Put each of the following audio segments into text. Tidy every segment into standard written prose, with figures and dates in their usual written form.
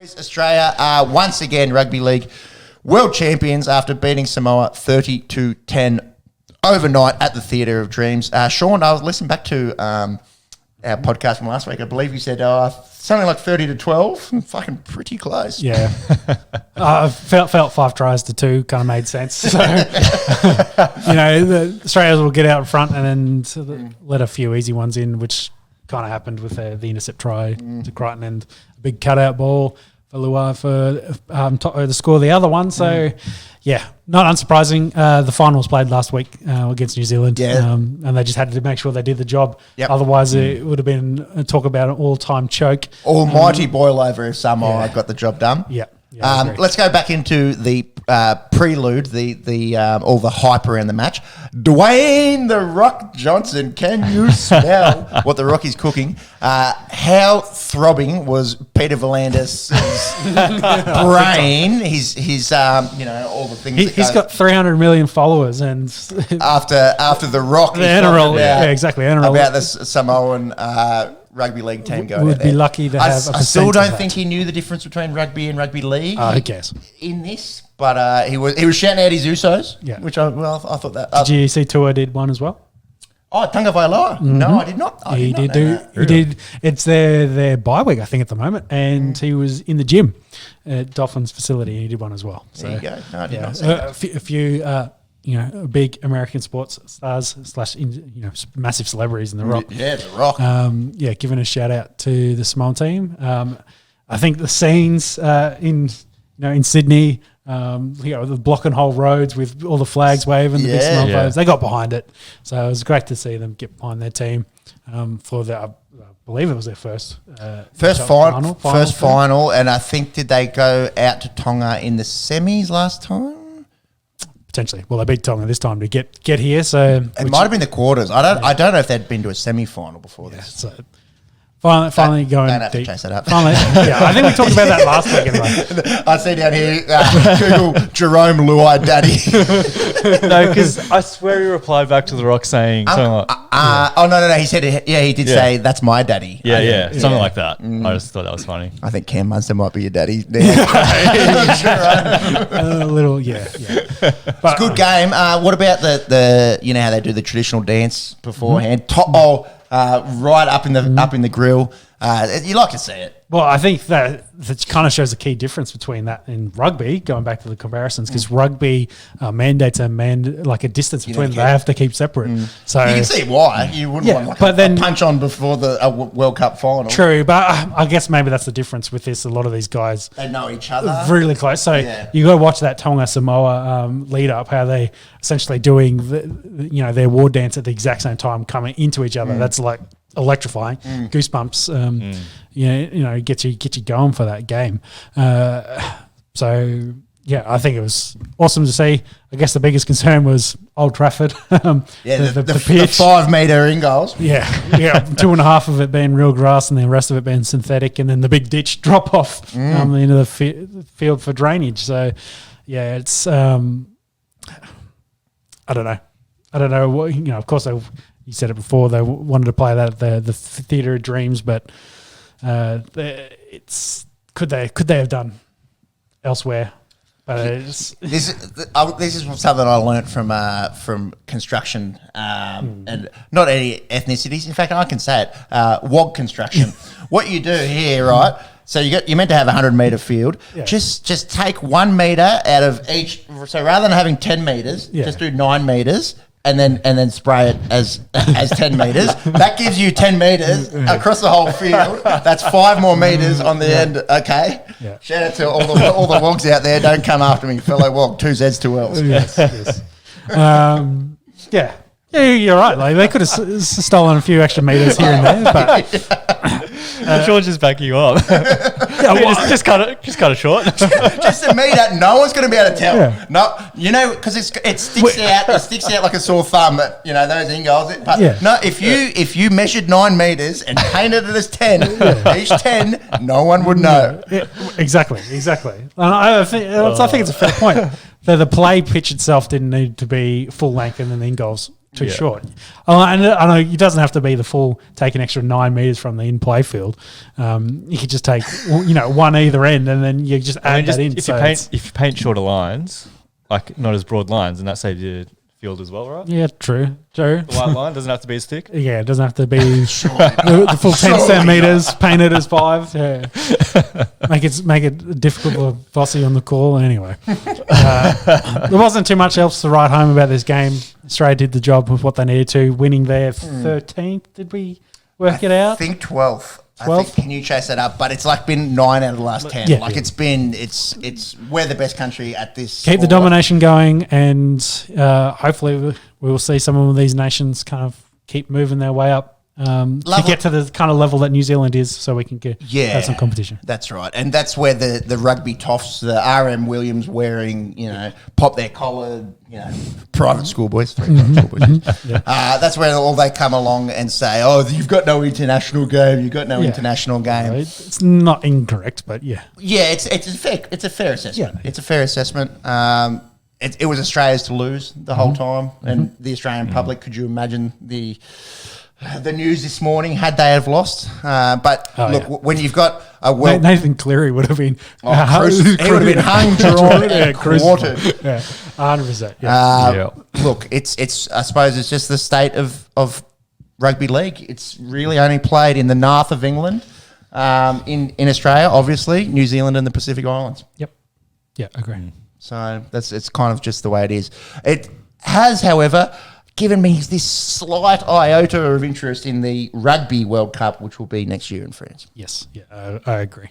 Australia are once again Rugby League World Champions after beating Samoa 30-10 overnight at the Theatre of Dreams. Sean, I was listening back to our podcast from last week. I believe you said something like 30-12. Fucking pretty close. Yeah. I felt 5-2 kind of made sense. So, the Australians will get out in front and then let a few easy ones in, which kind of happened with the intercept try to Crichton and a big cutout ball for Luai for the score of the other one. So, not unsurprising. The final was played last week against New Zealand, and they just had to make sure they did the job. Yep. Otherwise, it would have been talk about an all-time choke. Almighty boil over if Samoa got the job done. Yeah. Let's go back into the prelude, the all the hype around the match. Dwayne "The Rock" Johnson, can you smell what the Rock is cooking? How throbbing was Peter V'landys' brain? His all the things. He's got 300 million followers, and after the Rock, the NRL, exactly, NRL about the Samoan rugby league team going would be lucky to have. I still don't think he knew the difference between rugby and rugby league. Who cares? In this, but he was shouting out his Usos. Yeah, which I thought that. Did you see Tua did one as well? Oh, Tunga Vailoa. Mm-hmm. No, I did not. He did. It's their bye week, I think, at the moment, and he was in the gym at Dolphins facility, and he did one as well. So, there you go. No, I did not see that. A few. Big American sports stars / massive celebrities in The Rock. Yeah, The Rock. Giving a shout out to the small team. I think the scenes in Sydney, the block and hole roads with all the flags waving, the big small photos, they got behind it. So it was great to see them get behind their team for the. I believe it was their first final, and I think did they go out to Tonga in the semis last time? Potentially. Well, they beat Tonga this time to get here. So it might have been the quarters. I don't know if they'd been to a semi-final before this. So finally going don't have deep. To chase that up. Finally, I think we talked about that last week anyway. I see down here, Google Jerome Luai Daddy. No, because I swear he replied back to The Rock saying something like... no. He said, he did say, that's my daddy. Something like that. I just thought that was funny. I think Cam Munster might be your daddy. A little, But, it's a good game. What about the how they do the traditional dance beforehand? Right up in the grill. You like to see it. Well, I think that kind of shows the key difference between that and rugby, going back to the comparisons, because rugby mandates like a distance between them. They have to keep separate. So you can see why. You wouldn't want a punch on before the World Cup final. True, but I guess maybe that's the difference with this. A lot of these guys... They know each other. Really close. So you got to watch that Tonga-Samoa lead up, how they essentially doing their war dance at the exact same time coming into each other. That's like... electrifying, goosebumps. Gets you going for that game. I think it was awesome to see. I guess the biggest concern was Old Trafford. The pitch, 5 metre in goals. 2.5 of it being real grass and the rest of it being synthetic, and then the big ditch drop off into the field for drainage. So it's I don't know what of course you said it before, they wanted to play that at the Theatre of Dreams, but could they have done elsewhere? But this is something I learnt from construction and not any ethnicities. In fact, I can say it. WOG construction. What you do here, right? So you're meant to have a 100-metre field. Yeah. Just take 1 metre out of each. So rather than having 10 metres, just do 9 metres. And then spray it as 10 metres. That gives you 10 metres across the whole field. That's 5 more metres on the end. Okay. Yeah. Shout out to all the wogs out there. Don't come after me, fellow wog. 2 Z's, 2 L's. Yes. Yeah, you're right. Like they could have stolen a few extra metres here and there, but Sean's just backing you up. Just cut it short. Just a metre. No one's going to be able to tell. Yeah. No, because it sticks out. It sticks out like a sore thumb. Those in-goals. But no, if you measured 9 metres and painted it as 10, each 10, no one would know. Yeah, exactly. And I think it's a fair point. The play pitch itself didn't need to be full length, and then the in-goals too short. Oh, and I know it doesn't have to be the full, take an extra 9 meters from the in-play field. You could just take, one either end, and then you just add that in. If you paint shorter lines, like not as broad lines, and that saves your field as well, right? Yeah, true. The white line doesn't have to be as thick. Yeah, it doesn't have to be the full 10 centimeters, painted as 5. Yeah. Make it difficult for Vossi on the call. Anyway, there wasn't too much else to write home about this game. Australia did the job with what they needed to, winning their 13th. Did we work it out? I think 12th. 12th? Can you chase that up? But it's like been 9 out of the last 10. Yeah. It's we're the best country at this. Keep the domination going, and hopefully we will see some of these nations kind of keep moving their way up to get to the kind of level that New Zealand is, so we can have some competition. That's right. And that's where the rugby toffs, the RM Williams wearing, pop their collar, private school boys. That's where all they come along and say, oh, you've got no international game, international game. It's not incorrect, but yeah. Yeah, it's a fair assessment. Yeah. It's a fair assessment. It was Australia's to lose the whole time, and the Australian public. Could you imagine the news this morning had they have lost? When you've got a world, Nathan Cleary would have been he would have been hung, drawn, and quartered. 100%. Look, it's I suppose it's just the state of rugby league. It's really only played in the north of England, in Australia, obviously, New Zealand and the Pacific Islands. Yep. Yeah, agree. So it's kind of just the way it is. It has, however, given me this slight iota of interest in the Rugby World Cup, which will be next year in France. Yes, yeah, I agree.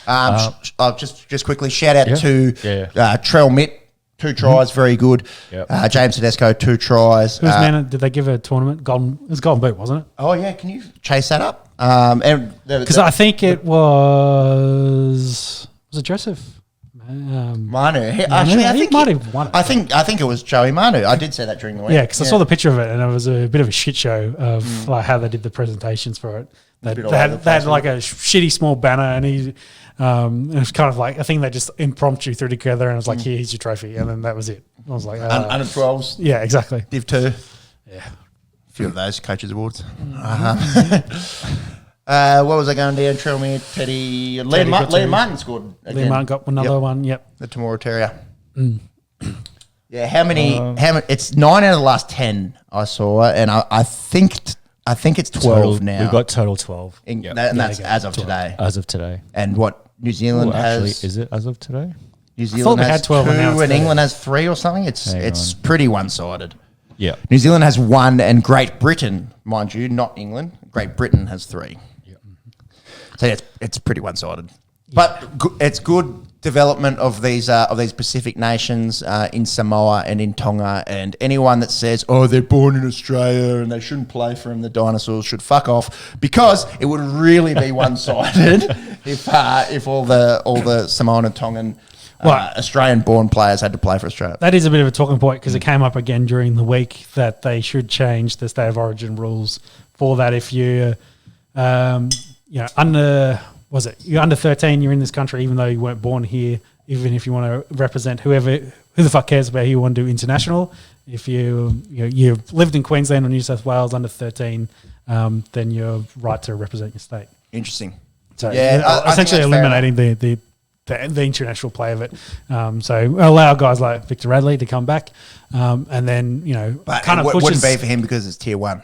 I'll just quickly shout out to Trell Mitt, 2 tries, very good. Yep. James Tedesco, 2 tries. Who's man? Did they give a tournament? It was Golden Boot, wasn't it? Oh yeah, can you chase that up? Because I think it was it Joseph? Manu. Actually, I think might have won it. I think it was Joey Manu. I did say that during the week. Yeah, because I saw the picture of it, and it was a bit of a shit show of like how they did the presentations for it. They had like a shitty small banner, and it was kind of like, I think they just impromptu threw together, and it was like, here's your trophy, and then that was it. I was like, under 12s. Yeah, exactly. Div 2. Yeah, a few of those coaches awards. What was I going down? Trail me, Teddy. Liam Martin scored again. Liam Martin got another one. Yep, the Temora Terrier. Yeah, how many? It's 9 out of the last 10 I saw, and I think it's 12 now. We've got total 12, and that's as of 12. today. As of today, and what New Zealand has? Actually, is it as of today? New Zealand has 12 2, and England has 3 or something. It's pretty one-sided. Yeah, New Zealand has 1, and Great Britain, mind you, not England. Great Britain has 3. So it's pretty one-sided, but it's good development of these Pacific nations in Samoa and in Tonga, and anyone that says, oh, they're born in Australia and they shouldn't play for them, the dinosaurs should fuck off, because it would really be one-sided if all the Samoan and Tongan Australian-born players had to play for Australia. That is a bit of a talking point, because it came up again during the week that they should change the state of origin rules for that. If you you're under 13, you're in this country, even though you weren't born here, even if you want to represent who the fuck cares about who you want to do international. If you've lived in Queensland or New South Wales under 13, then you're right to represent your state. Interesting. So essentially eliminating the international play of it. So allow guys like Victor Radley to come back, and then but kind of wouldn't be for him because it's tier 1.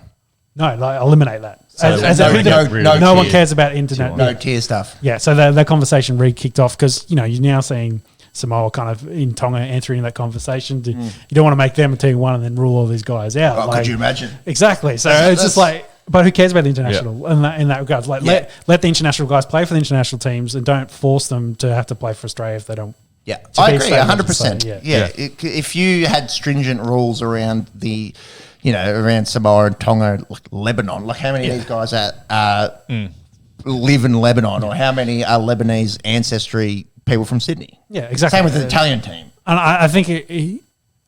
No, eliminate that. So no one cares about internet. No tier stuff. Yeah, so that conversation really kicked off, because you're now seeing Samoa kind of in Tonga entering that conversation. You don't want to make them a tier 1 and then rule all these guys out. Oh, could you imagine? Exactly. So it's just like, but who cares about the international in that regard? Like let the international guys play for the international teams, and don't force them to have to play for Australia if they don't. Yeah, I agree 100%. So, if you had stringent rules around around Samoa and Tonga, like Lebanon, like how many of these guys live in Lebanon, or how many are Lebanese ancestry people from Sydney? Yeah, exactly. Same with the Italian team. And I think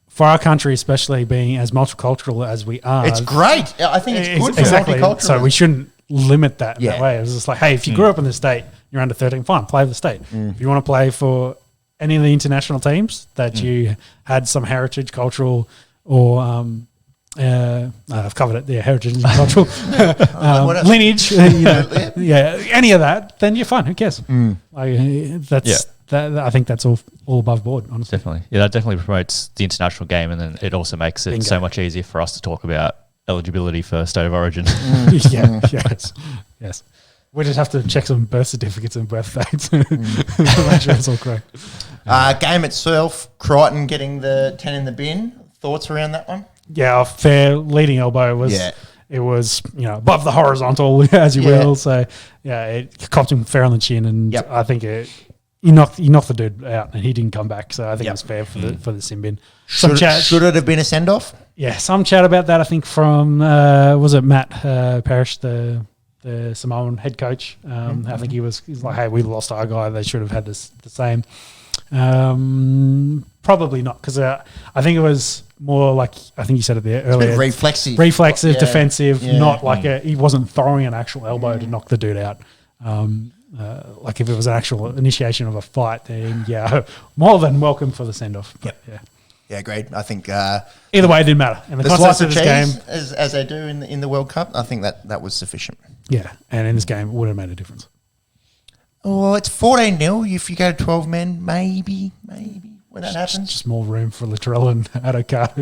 for our country, especially being as multicultural as we are, it's great. I think it's good for multicultural. So we shouldn't limit that in that way. It's just like, hey, if you grew up in the state, you're under 13, fine, play for the state. If you want to play for any of the international teams that you had some heritage, cultural, or I've covered it. Yeah, heritage and cultural What else? lineage. Any of that, then you're fine. Who cares? I think that's all above board. Honestly, Definitely. Yeah, that definitely promotes the international game, and then it also makes it so much easier for us to talk about eligibility for state of origin. Yes. We just have to check some birth certificates and birth dates. Make sure it's all correct. Game itself, Crichton getting the 10 in the bin. Thoughts around that one? Yeah, a fair leading elbow was. Yeah. It was, above the horizontal, as you will. So, it copped him fair on the chin, and I think he knocked the dude out, and he didn't come back. So I think it was fair for the sin bin. Should it have been a send off? Yeah, some chat about that. I think from was it Matt Parrish, the Samoan head coach. I think he's like, hey, we lost our guy. They should have had the same. Probably not, because I think it was more like, I think you said it there earlier. Reflexive, defensive, not like he wasn't throwing an actual elbow to knock the dude out. Like if it was an actual initiation of a fight, then more than welcome for the send off. Yeah, great. I think either way, it didn't matter. And the context of this game, as they do in the World Cup, I think that was sufficient. Yeah, and in this game, it would have made a difference. Oh, it's 14-0. If you go to 12 men, maybe when that happens. Just more room for Latrell and Adokar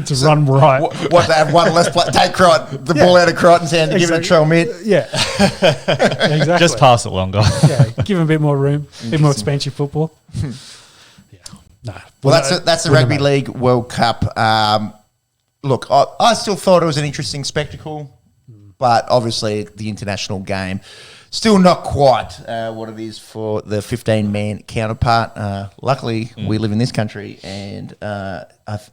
to run right. What they have one less play, take the ball out of Crichton's hand and give it to Trell mid. Yeah, exactly. Just pass it longer. Give him a bit more room, a bit more expansive football. No. Well, that's the Rugby League World Cup. Look, I still thought it was an interesting spectacle, but obviously the international game still not quite what it is for the 15-man counterpart. Luckily, we live in this country, and obviously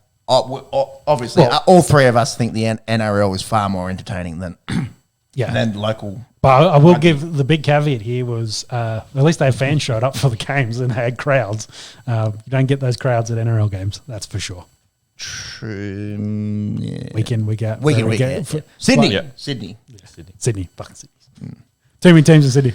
all three of us think the NRL is far more entertaining than local. But I will give the big caveat here was at least their fans showed up for the games and had crowds. You don't get those crowds at NRL games, that's for sure. True. Yeah. We can. Sydney. Sydney. Fucking Sydney. Too many teams in Sydney.